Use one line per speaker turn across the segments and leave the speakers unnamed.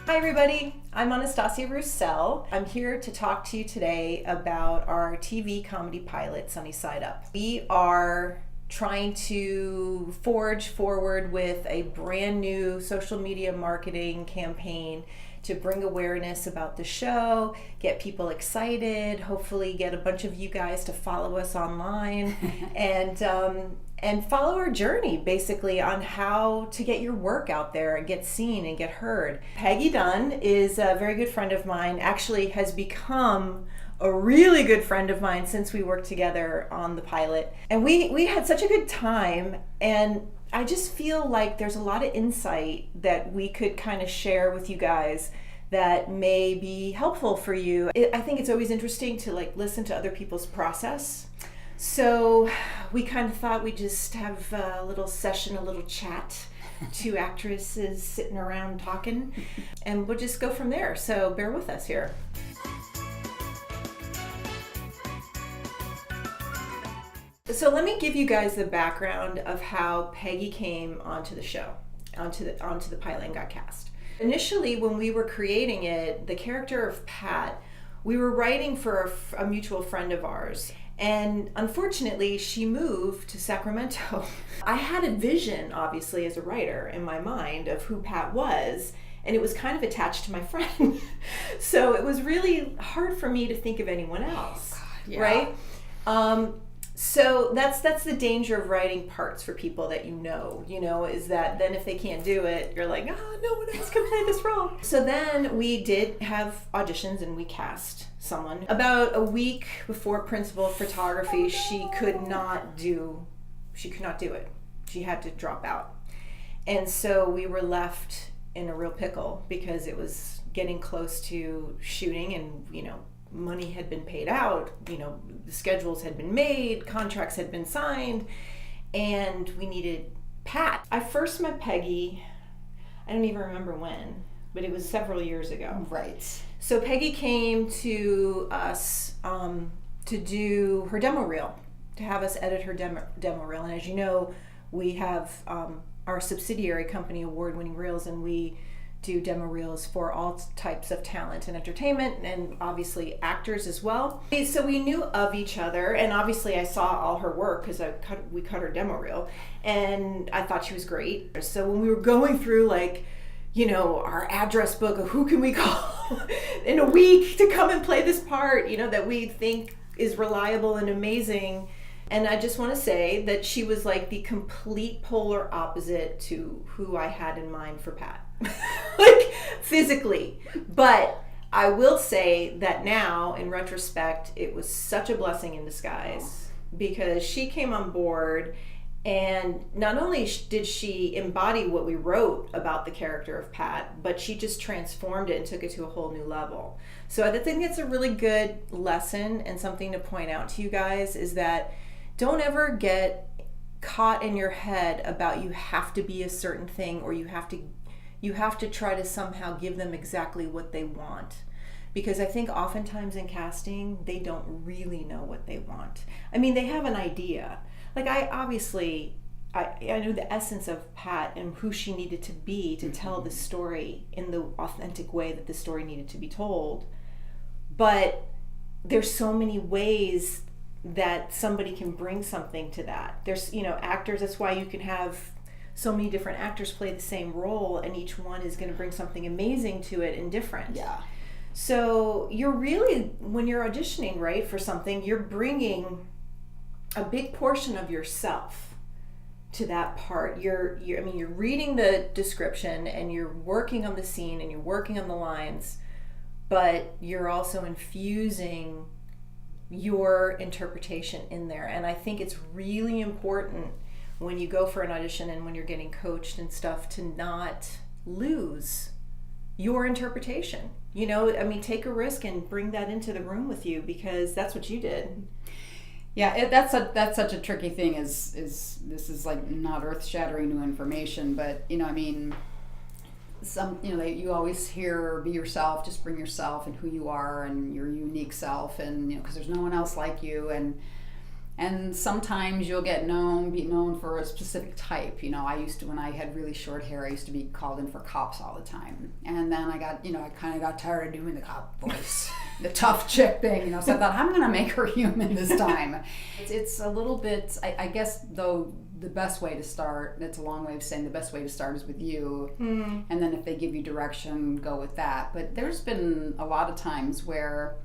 Hi everybody, I'm Anastasia Roussel. I'm here to talk to you today about our TV comedy pilot, Sunny Side Up. We are trying to forge forward with a brand new social media marketing campaign to bring awareness about the show, get people excited, hopefully get a bunch of you guys to follow us online and follow our journey basically on how to get your work out there and get seen and get heard. Peggy Dunne is a very good friend of mine, actually has become a really good friend of mine since we worked together on the pilot. And we had such a good time, and I just feel like there's a lot of insight that we could kind of share with you guys that may be helpful for you. I think it's always interesting to listen to other people's process. So we kind of thought we'd just have a little session, a little chat, two actresses sitting around talking, and we'll just go from there. So bear with us here. So let me give you guys the background of how Peggy came onto the show, onto the pilot and got cast. Initially, when we were creating it, the character of Pat, we were writing for a mutual friend of ours. And unfortunately, she moved to Sacramento. I had a vision, obviously, as a writer in my mind of who Pat was, and it was kind of attached to my friend. So it was really hard for me to think of anyone else, right? So that's the danger of writing parts for people that you know, is that then if they can't do it, you're like, no one else can play this role. So then we did have auditions and we cast someone. About a week before principal photography, she could not do it. She had to drop out. And so we were left in a real pickle because it was getting close to shooting, and money had been paid out, the schedules had been made, contracts had been signed, and we needed Pat. I first met Peggy, I don't even remember when, but it was several years ago.
Right.
So Peggy came to us to do her demo reel, to have us edit her demo reel. And as you know, we have our subsidiary company, Award-Winning Reels, and we do demo reels for all types of talent and entertainment, and obviously actors as well. So we knew of each other, and obviously I saw all her work because we cut her demo reel, and I thought she was great. So when we were going through our address book of who can we call in a week to come and play this part, that we think is reliable and amazing. And I just want to say that she was like the complete polar opposite to who I had in mind for Pat. Physically. But I will say that now, in retrospect, it was such a blessing in disguise, because she came on board, and not only did she embody what we wrote about the character of Pat, but she just transformed it and took it to a whole new level. So I think it's a really good lesson, and something to point out to you guys is that don't ever get caught in your head about you have to be a certain thing, or you have to try to somehow give them exactly what they want. Because I think oftentimes in casting, they don't really know what they want. I mean, they have an idea. I know the essence of Pat and who she needed to be to tell the story in the authentic way that the story needed to be told. But there's so many ways that somebody can bring something to that. There's, actors, that's why you can have so many different actors play the same role, and each one is going to bring something amazing to it and different.
Yeah.
So you're really, when you're auditioning, right, for something, you're bringing a big portion of yourself to that part. You're reading the description, and you're working on the scene, and you're working on the lines, but you're also infusing your interpretation in there. And I think it's really important when you go for an audition and when you're getting coached and stuff to not lose your interpretation. Take a risk and bring that into the room with you, because that's what you did.
Yeah, that's such a tricky thing. Is this is not earth-shattering new information, but you always hear be yourself, just bring yourself and who you are and your unique self, and because there's no one else like you. And And sometimes you'll be known for a specific type. You know, I used to, when I had really short hair, I used to be called in for cops all the time. And then I kind of got tired of doing the cop voice, the tough chick thing, you know, so I thought, I'm going to make her human this time. It's a little bit, I guess, though, the best way to start, that's a long way of saying the best way to start is with you. And then if they give you direction, go with that. But there's been a lot of times where,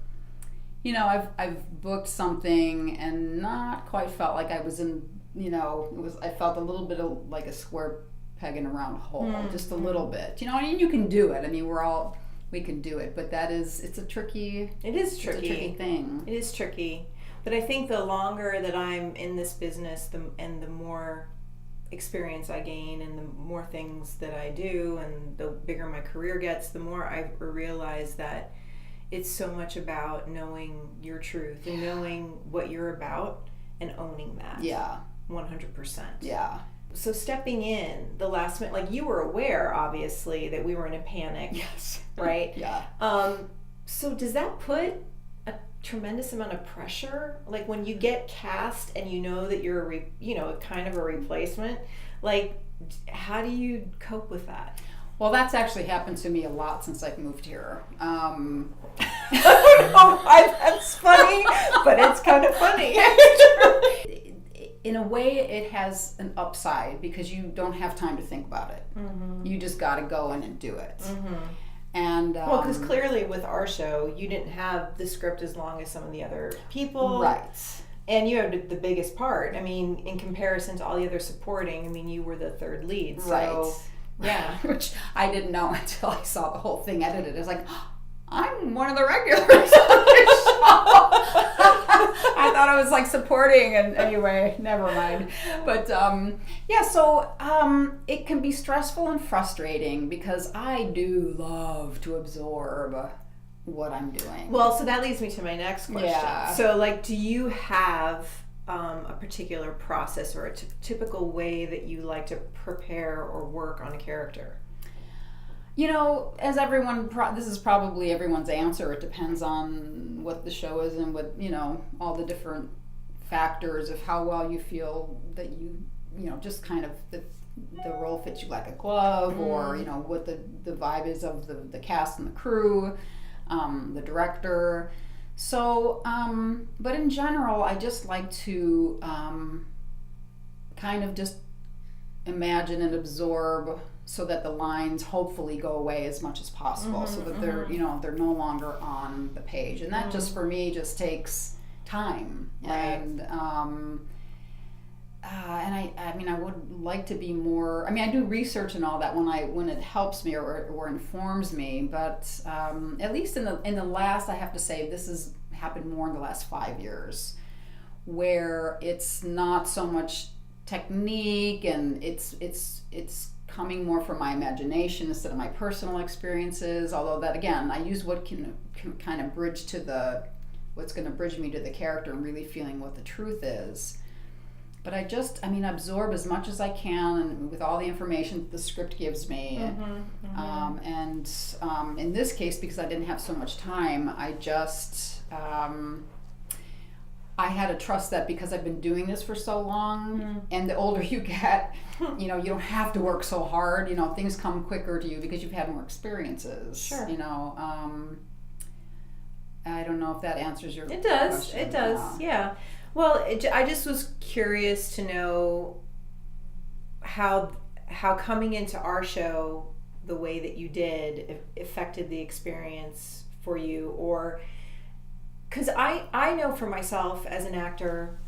you know, I've booked something and not quite felt like I was in, you know, I felt a little bit of like a square peg in a round hole, just a little bit. You know, I mean, you can do it. I mean, we can do it, but it's a tricky thing.
It is tricky. But I think the longer that I'm in this business, the more experience I gain and the more things that I do and the bigger my career gets, the more I realize that it's so much about knowing your truth and knowing what you're about and owning that.
Yeah.
100%.
Yeah.
So stepping in the last minute, like you were aware, obviously, that we were in a panic.
Yes.
Right?
Yeah.
So does that put a tremendous amount of pressure? Like when you get cast and you know that you're kind of a replacement, like how do you cope with that?
Well, that's actually happened to me a lot since I've moved here.
That's funny, but it's kind of funny.
In a way, it has an upside because you don't have time to think about it. You just got to go in and do it. And
well, because clearly with our show, you didn't have the script as long as some of the other people.
Right.
And you had the biggest part. I mean, in comparison to all the other supporting, I mean, you were the third lead. So,
right.
Yeah.
Which I didn't know until I saw the whole thing edited. I was like, I'm one of the regulars on the show. I thought I was like supporting, and anyway, never mind. But so it can be stressful and frustrating because I do love to absorb what I'm doing.
Well, so that leads me to my next question.
Yeah.
So, like, do you have a particular process or a typical way that you like to prepare or work on a character?
You know, as everyone, this is probably everyone's answer. It depends on what the show is and what, you know, all the different factors of how well you feel that you know, just kind of the role fits you like a glove, or, you know, what the vibe is of the cast and the crew, the director. So, but in general, I just like to kind of just imagine and absorb so that the lines hopefully go away as much as possible, so that they're no longer on the page, and that just for me just takes time.
Right.
And I mean, I would like to be more. I mean, I do research and all that when it helps me or informs me, but at least in the last, I have to say, this has happened more in the last 5 years, where it's not so much technique and it's coming more from my imagination instead of my personal experiences. Although that, again, I use what can kind of bridge to what's going to bridge me to the character and really feeling what the truth is. But I absorb as much as I can, and with all the information the script gives me. And in this case, because I didn't have so much time, I just I had to trust that because I've been doing this for so long, and the older you get, you know, you don't have to work so hard. You know, things come quicker to you because you've had more experiences.
Sure.
You know, I don't know if that answers your
It does.
question.
It does. Yeah. Well, I just was curious to know how coming into our show the way that you did affected the experience for you, or because I know for myself as an actor,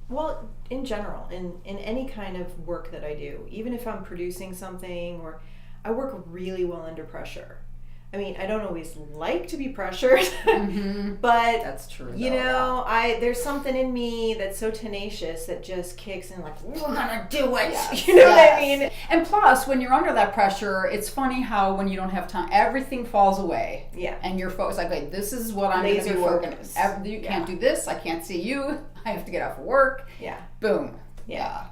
well, in general, in any kind of work that I do, even if I'm producing something, or I work really well under pressure. I mean, I don't always like to be pressured, but
that's true.
You know, there's something in me that's so tenacious that just kicks in, like, we're gonna do it.
Yes,
you know what I mean?
And plus, when you're under that pressure, it's funny how when you don't have time, everything falls away.
Yeah.
And you're focused, like, wait, this is what I'm going to be working. You can't do this. I can't see you. I have to get off of work.
Yeah.
Boom.
Yeah.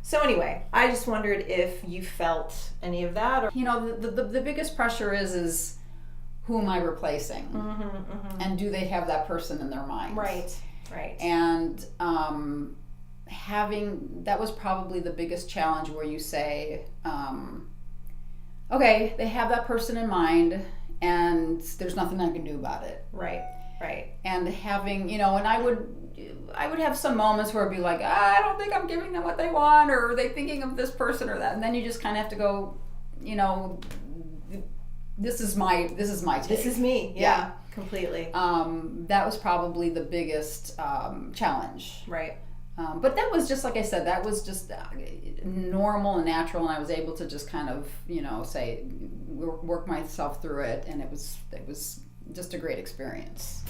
So anyway, I just wondered if you felt any of that, or
you know, the biggest pressure is who am I replacing, and do they have that person in their mind?
Right. Right.
And that was probably the biggest challenge, where you say, okay, they have that person in mind, and there's nothing I can do about it.
Right. Right.
And having, and I would have some moments where it'd be like, I don't think I'm giving them what they want, or are they thinking of this person or that? And then you just kind of have to go, this is my take.
This is me. Yeah. Completely.
That was probably the biggest challenge.
Right.
But that was just, like I said, that was just normal and natural, and I was able to just kind of, say, work myself through it, and it was just a great experience.